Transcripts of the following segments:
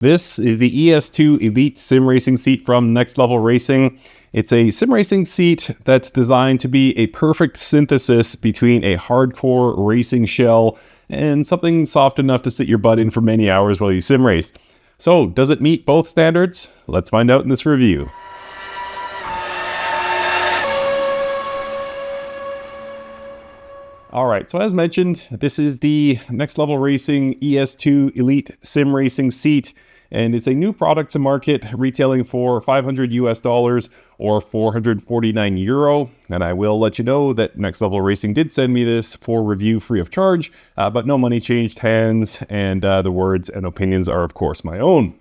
This is the ES2 Elite Sim Racing seat from Next Level Racing. It's a sim racing seat that's designed to be a perfect synthesis between a hardcore racing shell and something soft enough to sit your butt in for many hours while you sim race. So, does it meet both standards? Let's find out in this review. Alright, so as mentioned, this is the Next Level Racing ES2 Elite Sim Racing seat, and it's a new product to market, retailing for $500 or 449 euro. And I will let you know that Next Level Racing did send me this for review free of charge, but no money changed hands, and the words and opinions are of course my own.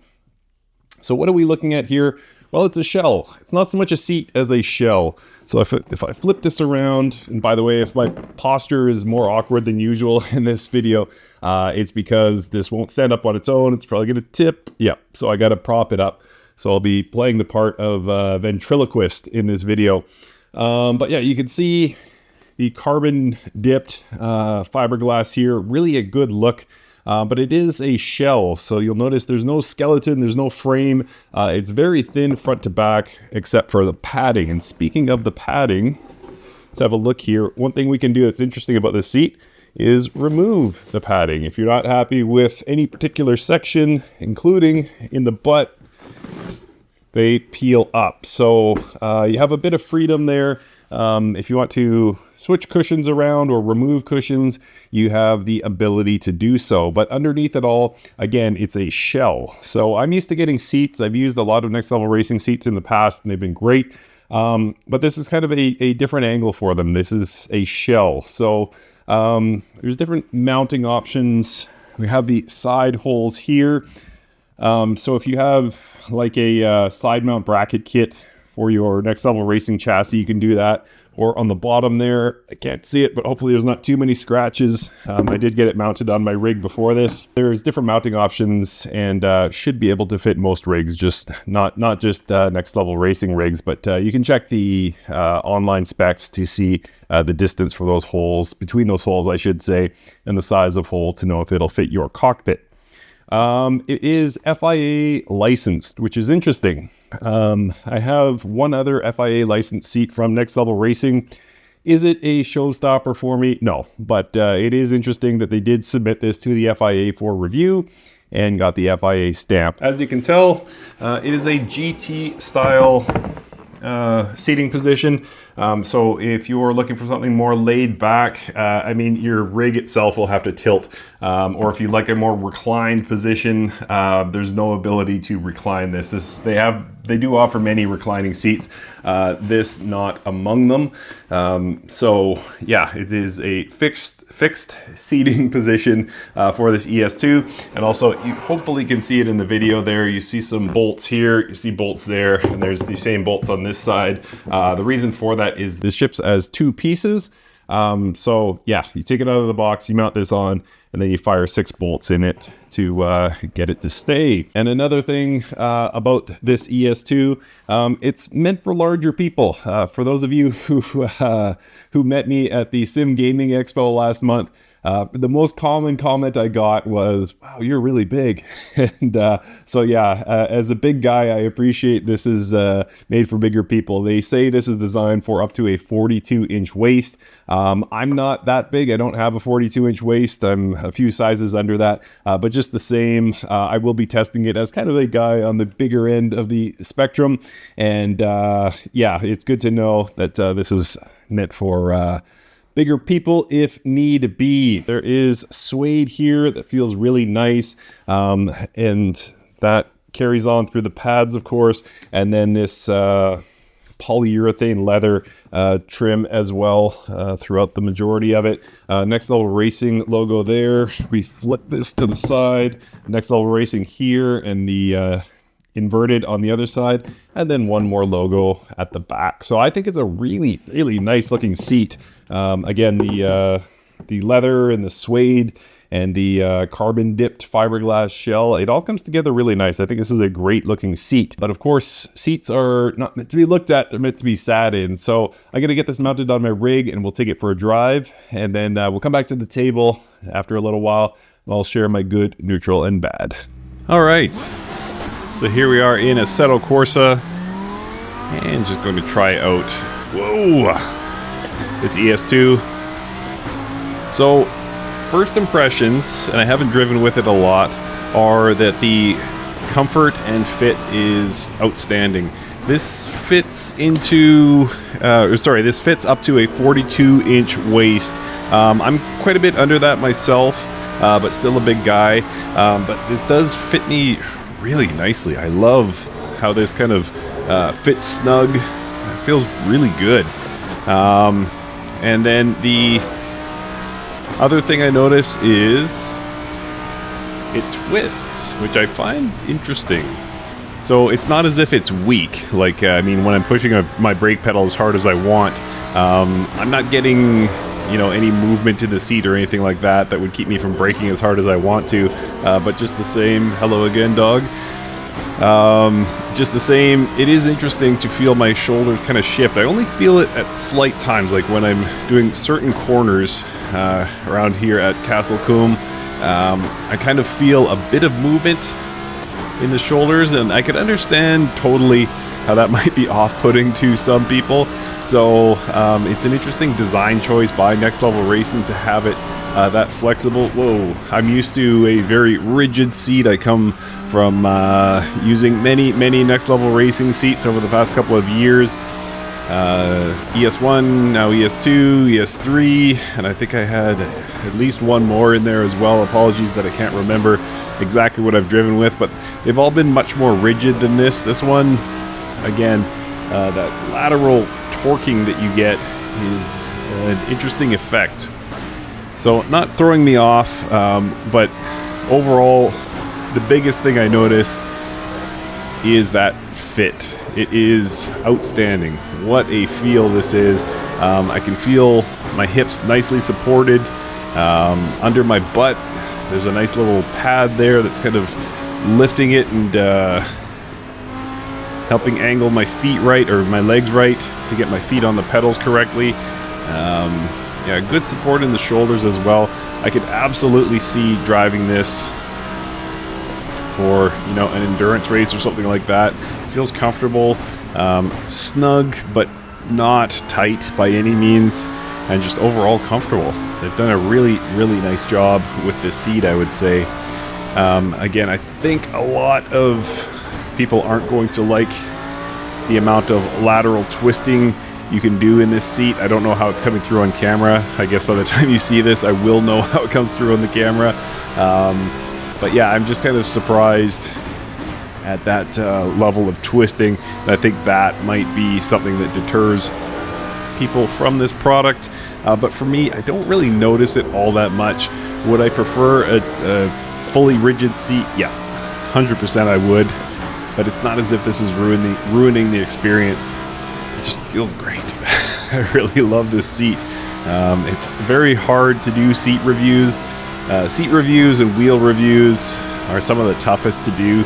So what are we looking at here? Well, it's a shell. It's not so much a seat as a shell. So if I flip this around, and by the way, if my posture is more awkward than usual in this video, it's because this won't stand up on its own. It's probably going to tip. Yeah, so I got to prop it up. So I'll be playing the part of ventriloquist in this video. But yeah, you can see the carbon dipped fiberglass here. Really a good look. But it is a shell, so you'll notice there's no skeleton, there's no frame. It's very thin front to back, except for the padding. And speaking of the padding, let's have a look here. One thing we can do that's interesting about this seat is remove the padding. If you're not happy with any particular section, including in the butt, they peel up. So you have a bit of freedom there. If you want to switch cushions around or remove cushions, you have the ability to do so. But underneath it all, again, it's a shell. So I'm used to getting seats. I've used a lot of Next Level Racing seats in the past, and they've been great. But this is kind of a different angle for them. This is a shell. So there's different mounting options. We have the side holes here. So if you have like a side mount bracket kit for your Next Level Racing chassis, you can do that. Or on the bottom there, I can't see it, but hopefully there's not too many scratches. I did get it mounted on my rig before this. There's different mounting options, and should be able to fit most rigs, just not just Next Level Racing rigs, but you can check the online specs to see the distance for those holes, between those holes I should say, and the size of hole to know if it'll fit your cockpit. It is FIA licensed, which is interesting. I have one other FIA licensed seat from Next Level Racing. Is it a showstopper for me? No, but it is interesting that they did submit this to the FIA for review and got the FIA stamp. As you can tell, it is a GT style seating position. So if you're looking for something more laid back, I mean, your rig itself will have to tilt. Or if you like a more reclined position, there's no ability to recline this. They do offer many reclining seats, this not among them. So yeah, it is a fixed seating position for this ES2. And also you hopefully can see it in the video there. You see some bolts here, you see bolts there, and there's the same bolts on this side. The reason for that is this ships as two pieces. So yeah, you take it out of the box, you mount this on, and then you fire 6 bolts in it to get it to stay. And another thing about this ES2, it's meant for larger people. For those of you who met me at the Sim Gaming Expo last month, the most common comment I got was, "Wow, you're really big." And so yeah, as a big guy, I appreciate this is made for bigger people. They say this is designed for up to a 42-inch waist. I'm not that big. I don't have a 42-inch waist. I'm a few sizes under that, but just the same, I will be testing it as kind of a guy on the bigger end of the spectrum. And yeah, it's good to know that this is meant for bigger people if need be. There is suede here that feels really nice, and that carries on through the pads, of course, and then this polyurethane leather trim as well throughout the majority of it. Next Level Racing logo there. We flip this to the side. Next Level Racing here, and the inverted on the other side, and then one more logo at the back. So I think it's a really, really nice looking seat. Again, the leather and the suede and the carbon dipped fiberglass shell, it all comes together really nice. I think this is a great looking seat. But of course, seats are not meant to be looked at, they're meant to be sat in. So I'm gonna get this mounted on my rig and we'll take it for a drive, and then we'll come back to the table after a little while. I'll share my good, neutral, and bad. All right, So here we are in Assetto Corsa, and just going to try out, whoa, this ES2. So first impressions, and I haven't driven with it a lot, are that the comfort and fit is outstanding. This fits into, this fits up to a 42-inch waist. I'm quite a bit under that myself, but still a big guy. But this does fit me really nicely. I love how this kind of fits snug. It feels really good. And then the other thing I notice is it twists, which I find interesting. So it's not as if it's weak. Like, I mean, when I'm pushing my brake pedal as hard as I want, I'm not getting, you know, any movement in the seat or anything like that that would keep me from braking as hard as I want to. But just the same, hello again, dog. Just the same, it is interesting to feel my shoulders kind of shift. I only feel it at slight times, like when I'm doing certain corners around here at Castle Combe. I kind of feel a bit of movement in the shoulders, and I could understand totally how that might be off-putting to some people. So it's an interesting design choice by Next Level Racing to have it that flexible. Whoa, I'm used to a very rigid seat. I come from using many Next Level Racing seats over the past couple of years. ES1, now ES2, ES3, and I think I had at least one more in there as well. Apologies that I can't remember exactly what I've driven with, but they've all been much more rigid than this. This one, again, that lateral torquing that you get is an interesting effect. So not throwing me off, but overall, the biggest thing I notice is that fit. It is outstanding. What a feel this is. I can feel my hips nicely supported. Under my butt, there's a nice little pad there that's kind of lifting it and helping angle my feet right, or my legs right, to get my feet on the pedals correctly. Yeah, good support in the shoulders as well. I could absolutely see driving this for, you know, an endurance race or something like that. It feels comfortable, snug, but not tight by any means, and just overall comfortable. They've done a really nice job with this seat, I would say. Again, I think a lot of people aren't going to like the amount of lateral twisting you can do in this seat. I don't know how it's coming through on camera. I guess by the time you see this, I will know how it comes through on the camera. But yeah, I'm just kind of surprised at that level of twisting. And I think that might be something that deters people from this product. But for me, I don't really notice it all that much. Would I prefer a fully rigid seat? Yeah, 100% I would. But it's not as if this is ruining the experience. It just feels great. I really love this seat. It's very hard to do seat reviews. Seat reviews and wheel reviews are some of the toughest to do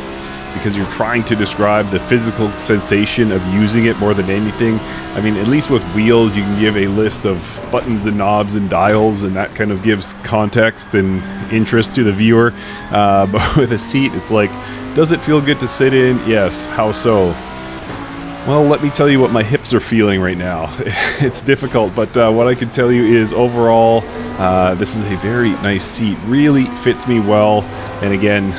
because you're trying to describe the physical sensation of using it more than anything. I mean, at least with wheels, you can give a list of buttons and knobs and dials, and that kind of gives context and interest to the viewer. But with a seat, it's like, does it feel good to sit in? Yes. How so? Well, let me tell you what my hips are feeling right now. It's difficult, but what I can tell you is overall, this is a very nice seat. Really fits me well, and again,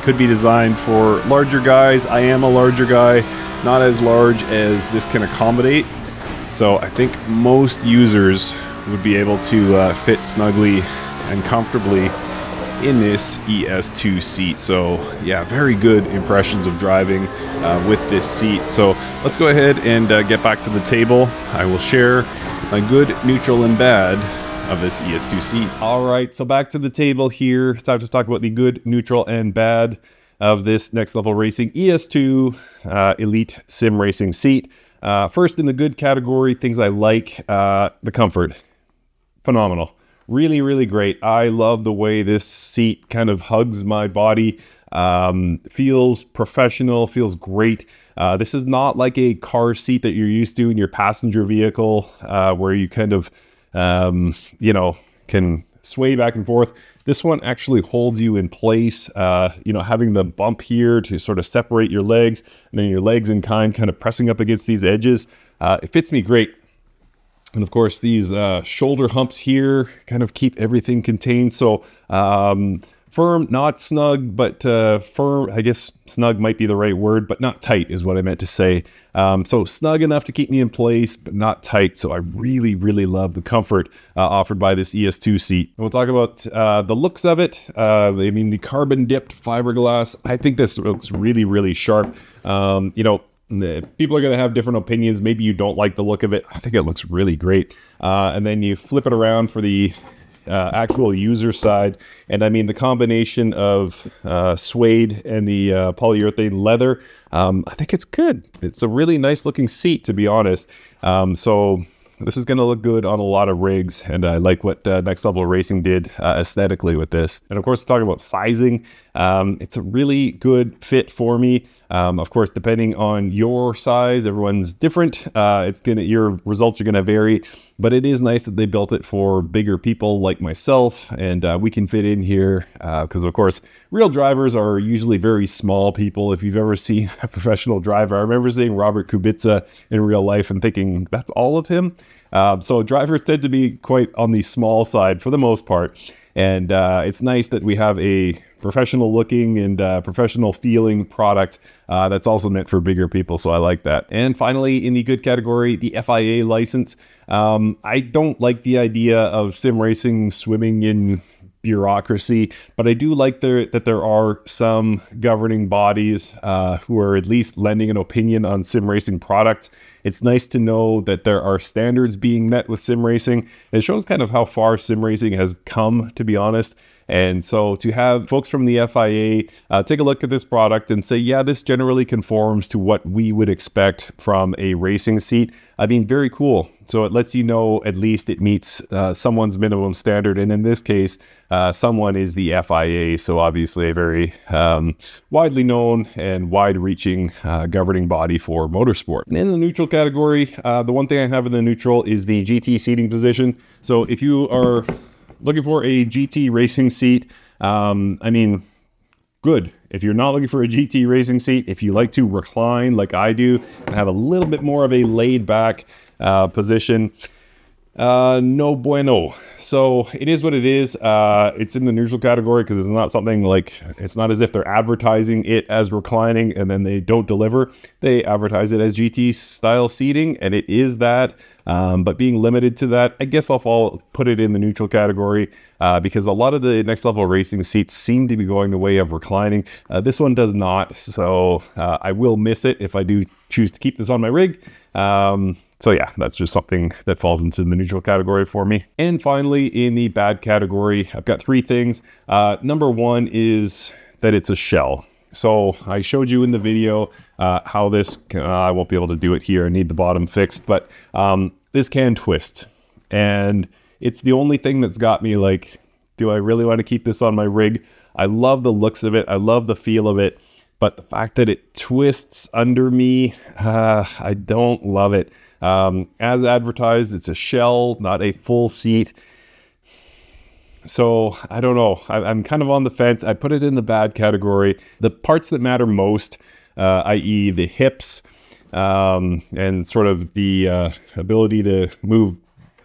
could be designed for larger guys. I am a larger guy, not as large as this can accommodate. So I think most users would be able to fit snugly and comfortably in this ES2 seat. So yeah, very good impressions of driving with this seat. So let's go ahead and get back to the table. I will share my good, neutral, and bad of this ES2 seat. All right, so back to the table here. Time to talk about the good, neutral, and bad of this Next Level Racing ES2 Elite Sim Racing seat. First, in the good category, things I like, the comfort. Phenomenal. Really great. I love the way this seat kind of hugs my body. Feels professional, feels great. This is not like a car seat that you're used to in your passenger vehicle, where you kind of, you know, can sway back and forth. This one actually holds you in place, having the bump here to sort of separate your legs, and then your legs in kind of pressing up against these edges. It fits me great. And of course, these shoulder humps here kind of keep everything contained. So firm, not snug, but firm. I guess snug might be the right word, but not tight is what I meant to say. So snug enough to keep me in place, but not tight. So I really, really love the comfort offered by this ES2 seat. And we'll talk about the looks of it. The carbon dipped fiberglass. I think this looks really, really sharp. People are going to have different opinions. Maybe you don't like the look of it. I think it looks really great. And then you flip it around for the actual user side. And the combination of suede and the polyurethane leather, I think it's good. It's a really nice looking seat, to be honest. So this is going to look good on a lot of rigs, and I like what Next Level Racing did aesthetically with this. And of course, talking about sizing, it's a really good fit for me. Of course, depending on your size, everyone's different. Your results are gonna vary, but it is nice that they built it for bigger people like myself, and we can fit in here because, of course, real drivers are usually very small people. If you've ever seen a professional driver, I remember seeing Robert Kubica in real life and thinking that's all of him. So drivers tend to be quite on the small side for the most part. And it's nice that we have a professional looking and professional feeling product that's also meant for bigger people. So I like that. And finally, in the good category, the FIA license. I don't like the idea of sim racing swimming in bureaucracy, but I do like that there are some governing bodies who are at least lending an opinion on sim racing products. It's nice to know that there are standards being met with sim racing. It shows kind of how far sim racing has come, to be honest. And so to have folks from the FIA take a look at this product and say, yeah, this generally conforms to what we would expect from a racing seat. Very cool. So it lets you know at least it meets someone's minimum standard. And in this case, someone is the FIA. So obviously a very widely known and wide-reaching governing body for motorsport. And in the neutral category, the one thing I have in the neutral is the GT seating position. So if you are looking for a GT racing seat, good. If you're not looking for a GT racing seat, if you like to recline like I do and have a little bit more of a laid back position, no bueno. So it is what it is. It's in the neutral category because it's not something it's not as if they're advertising it as reclining and then they don't deliver. They advertise it as GT style seating, and it is that. But being limited to that, I guess I'll put it in the neutral category because a lot of the Next Level Racing seats seem to be going the way of reclining. This one does not, so I will miss it if I do choose to keep this on my rig. So yeah, that's just something that falls into the neutral category for me. And finally, in the bad category, I've got three things. Number one is that it's a shell. So I showed you in the video how this, I won't be able to do it here. I need the bottom fixed, but this can twist. And it's the only thing that's got me do I really want to keep this on my rig? I love the looks of it. I love the feel of it. But the fact that it twists under me, I don't love it. As advertised, it's a shell, not a full seat. So I don't know. I'm kind of on the fence. I put it in the bad category. The parts that matter most, i.e. the hips and sort of the ability to move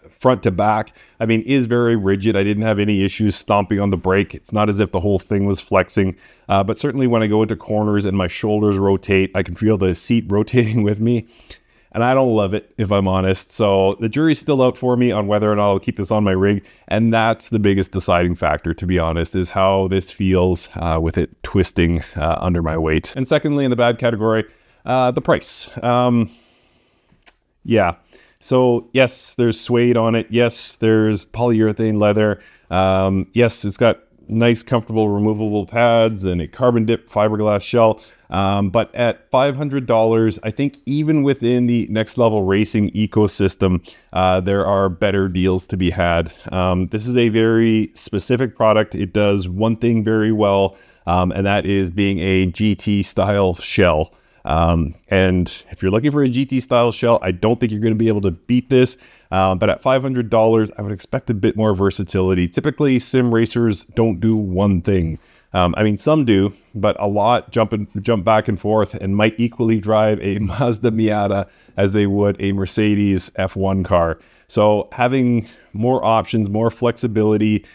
front to back, is very rigid. I didn't have any issues stomping on the brake. It's not as if the whole thing was flexing. But certainly when I go into corners and my shoulders rotate, I can feel the seat rotating with me. And I don't love it, if I'm honest. So the jury's still out for me on whether or not I'll keep this on my rig. And that's the biggest deciding factor, to be honest, is how this feels with it twisting under my weight. And secondly, in the bad category, the price. Yeah. So yes, there's suede on it. Yes, there's polyurethane leather. Yes, it's got nice, comfortable, removable pads and a carbon dip fiberglass shell. But at $500, I think even within the Next Level Racing ecosystem, there are better deals to be had. This is a very specific product. It does one thing very well, and that is being a GT style shell. And if you're looking for a GT style shell, I don't think you're going to be able to beat this. But at $500, I would expect a bit more versatility. Typically, sim racers don't do one thing. I mean, some do, but a lot jump back and forth and might equally drive a Mazda Miata as they would a Mercedes F1 car. So having more options, more flexibility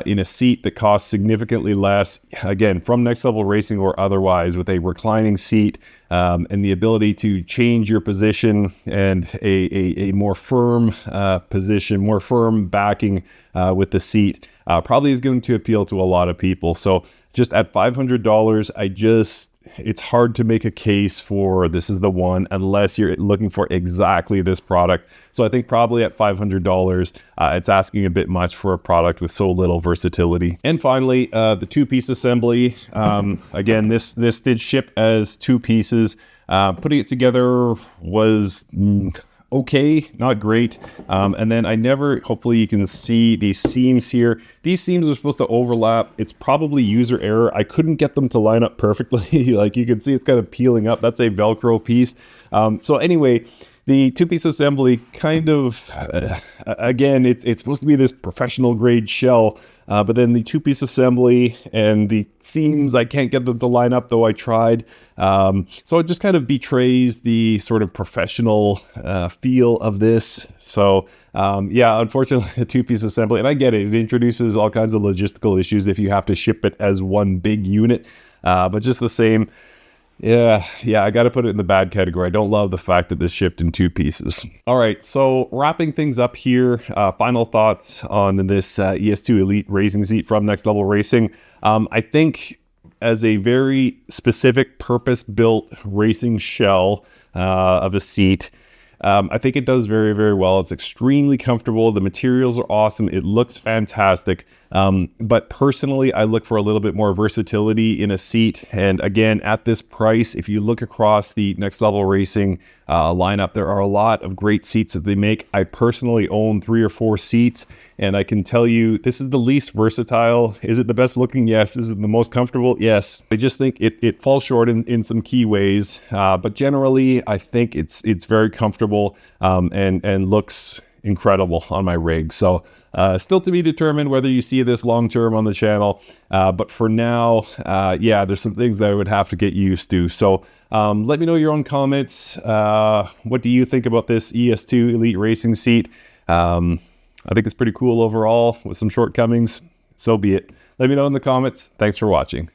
in a seat that costs significantly less, again, from Next Level Racing or otherwise, with a reclining seat and the ability to change your position and a more firm position, more firm backing with the seat, probably is going to appeal to a lot of people. So just at $500, it's hard to make a case for this is the one unless you're looking for exactly this product. So I think probably at $500, it's asking a bit much for a product with so little versatility. And finally, the two-piece assembly. Again, this did ship as two pieces. Putting it together was okay, not great. And then hopefully you can see these seams here. These seams are supposed to overlap. It's probably user error. I couldn't get them to line up perfectly. Like you can see, it's kind of peeling up. That's a Velcro piece. So anyway, the two-piece assembly kind of, again, it's supposed to be this professional grade shell, but then the two-piece assembly and the seams, I can't get them to line up, though I tried. So it just kind of betrays the sort of professional feel of this. So yeah, unfortunately, a two-piece assembly, and I get it, it introduces all kinds of logistical issues if you have to ship it as one big unit, but just the same. Yeah, I got to put it in the bad category. I don't love the fact that this shipped in two pieces. All right, so wrapping things up here, final thoughts on this ES2 Elite racing seat from Next Level Racing. I think as a very specific purpose-built racing shell of a seat, I think it does very, very well. It's extremely comfortable. The materials are awesome. It looks fantastic. But personally, I look for a little bit more versatility in a seat. And again, at this price, if you look across the Next Level Racing lineup, there are a lot of great seats that they make. I personally own 3 or 4 seats, and I can tell you this is the least versatile. Is it the best looking? Yes. Is it the most comfortable? Yes. I just think it falls short in some key ways. But generally, I think it's very comfortable and looks incredible on my rig. So still to be determined whether you see this long term on the channel, but for now, yeah, there's some things that I would have to get used to. So let me know your own comments. What do you think about this ES2 Elite racing seat? I think it's pretty cool overall with some shortcomings. So be it. Let me know in the comments. Thanks for watching.